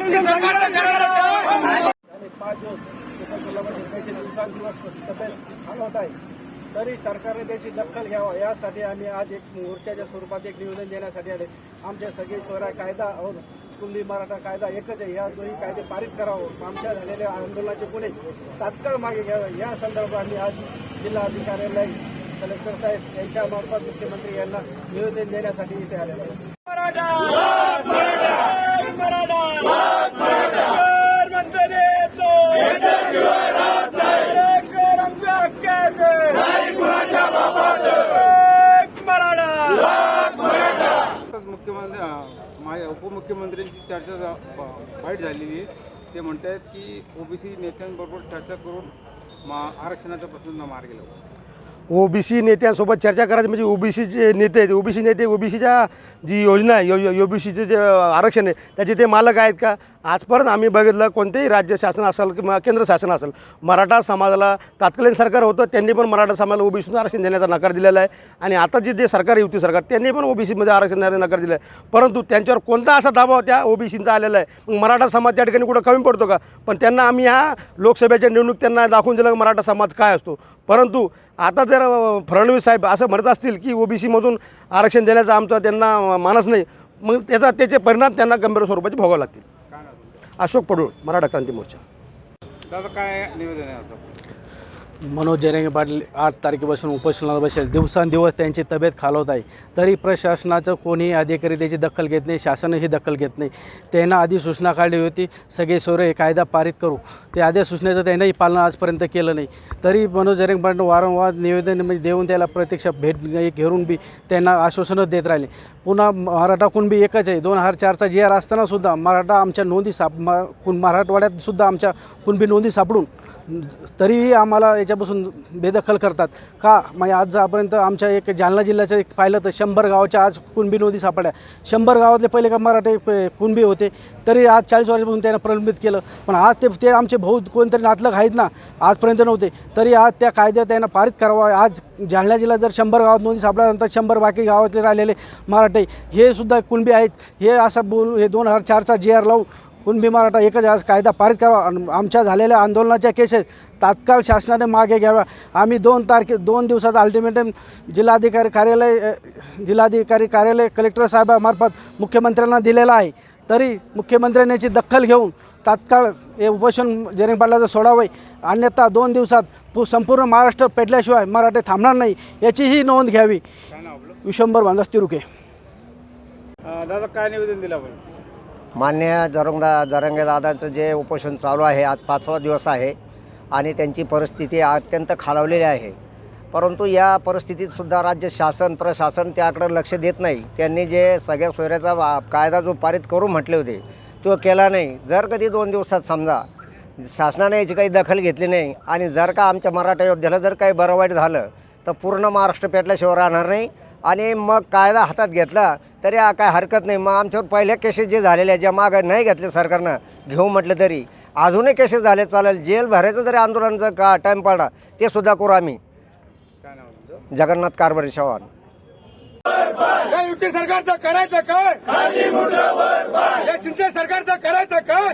5 दिवस त्याचे दिवसांदिवस तब्येत होत आहे, तरी सरकारने त्याची दखल घ्यावा यासाठी आम्ही आज एक मोर्चाच्या स्वरूपात एक निवेदन देण्यासाठी आले। आमचे सगळे स्वराज्य कायदा और कुणबी मराठा कायदा एकच आहे, या दोन्ही कायदे पारित करावं, आमच्या झालेल्या आंदोलनाचे गुन्हे तात्काळ मागे घ्यावे या संदर्भात आम्ही आज जिल्हाधिकाऱ्याला कलेक्टर साहेब यांच्या मार्फत मुख्यमंत्री यांना निवेदन देण्यासाठी इथे आलेलो आहे। मुख्यमंत्री उपमुख्यमंत्र्यांची चर्चा वाईट झालेली आहे। ते म्हणतात की ओबीसी नेत्यांबरोबर चर्चा करून आरक्षणाचा प्रश्न मार्गी लावू। ओबीसी नेत्यांसोबत चर्चा करायची म्हणजे ओबीसीचे नेते आहेत, ओबीसी नेते ओबीसीच्या जी योजना आहे ओबीसीचे जे आरक्षण आहे त्याचे ते मालक आहेत का? आजपर्यंत आम्ही बघितलं कोणतेही राज्य शासन असेल किंवा केंद्र शासन असेल, मराठा समाजाला तत्कालीन सरकार होतं त्यांनी पण मराठा समाजाला ओबीसीतून आरक्षण देण्याचा नकार दिलेला आहे आणि आता जे सरकार युती सरकार त्यांनी पण ओबीसीमध्ये आरक्षण देण्याचा नकार दिला आहे। परंतु त्यांच्यावर कोणता असा दबाव त्या ओबीसींचा आलेला आहे? मग मराठा समाज त्या ठिकाणी कुठं कमी पडतो का? पण त्यांना आम्ही ह्या लोकसभेच्या निवडणूक त्यांना दाखवून दिलं मराठा समाज काय असतो। परंतु आता जर फडणवीस साहेब असं म्हणत असतील की ओबीसीमधून आरक्षण देण्याचा आमचा त्यांना मानस नाही, मग त्याचे परिणाम त्यांना गंभीर स्वरूपाचे भोगावे लागतील। अशोक पडूळ, मराठा क्रांती मोर्चा। दादा काय निवेदन आहे आता? मनोज जरांगे पाटील 8 तारखेपासून उपोषणाला बसेल। दिवसांदिवस त्यांची तब्येत खालवत आहे, तरी प्रशासनाचं कोणी अधिकारी त्याची दखल घेत नाही, शासनाची दखल घेत नाही। त्यांना आधी सूचना काढली होती सगळे सोयरे कायदा पारित करू, ते आधी सूचनेचं त्यांनाही पालन आजपर्यंत केलं नाही। तरी मनोज जरांगे पाटील वारंवार निवेदन देऊन त्याला प्रत्यक्ष भेट घेऊन बी त्यांना आश्वासनं देत राहिले। पुन्हा मराठा कुणबी एकच आहे। 2004चा जी आर असतानासुद्धा मराठा आमच्या नोंदी मराठवाड्यातसुद्धा आमच्या कुणबी नोंदी सापडून तरीही आम्हाला याच्यापासून बेदखल करतात का? मग आजपर्यंत आमच्या एक जालना जिल्ह्याचं एक पाहिलं तर 100 गावाच्या आज कुणबी नोंदी सापडल्या। 100 गावातले पहिले का मराठे कुणबी होते, तरी आज 40 वर्षापासून त्यांना प्रलंबित केलं। पण आज ते आमचे भाऊ कोणतरी नातलग आहेत ना, आजपर्यंत नव्हते, तरी आज त्या कायद्यात त्यांना पारित करावा। आज जालना जिल्ह्यात जर 100 गावात नोंदी सापडल्यानंतर 100 बाकी गावातले राहिलेले मराठे हे सुद्धा कुणबी आहेत, हे असं बोलून हे 2004चा जी आर लावून कुणबी मराठा एकच आज कायदा पारित करावा। आमच्या झालेल्या आंदोलनाच्या केसेस तात्काळ शासनाने मागे घ्याव्या। आम्ही 2 दिवसाचा अल्टिमेटम जिल्हाधिकारी कार्यालय कलेक्टर साहेबामार्फत मुख्यमंत्र्यांना दिलेला आहे, तरी मुख्यमंत्र्यांनी याची दखल घेऊन तात्काळ हे उपोषण जरांगे पाटलाचं सोडावे, अन्यथा 2 दिवसात संपूर्ण महाराष्ट्र पेटल्याशिवाय मराठे थांबणार नाही याचीही नोंद घ्यावी। विश्वंभर भानदास तिरुके। दादा काय निवेदन दिलं आपण? मान्य जरांगे दादांचं जे उपोषण चालू आहे आज 5वा दिवस आहे आणि त्यांची परिस्थिती अत्यंत खालावलेली आहे। परंतु या परिस्थितीतसुद्धा राज्य शासन प्रशासन त्याकडे लक्ष देत नाही। त्यांनी जे सगळ्या सोयऱ्याचा कायदा जो पारित करू म्हटले होते तो केला नाही। जर कधी 2 दिवसात समजा शासनाने याची काही दखल घेतली नाही आणि जर का आमच्या मराठा योद्ध्याला जर काही बरं वाईट झालं तर पूर्ण महाराष्ट्र पेटल्याशिवाय राहणार नाही आणि मग कायदा हातात घेतला तरी काय हरकत नाही। मग आमच्यावर पहिल्या केसेस जे झालेल्या ज्या मागं नाही घेतले सरकारनं घेऊ म्हटलं तरी अजूनही केसेस झाले चालेल, जेल भरायचं जरी आंदोलन जर का टाईम पडला ते सुद्धा करू आम्ही। जगन्नाथ कारभारी चव्हाण। या युती सरकारचं करायचं काय? या शिंदे सरकारचं करायचं काय?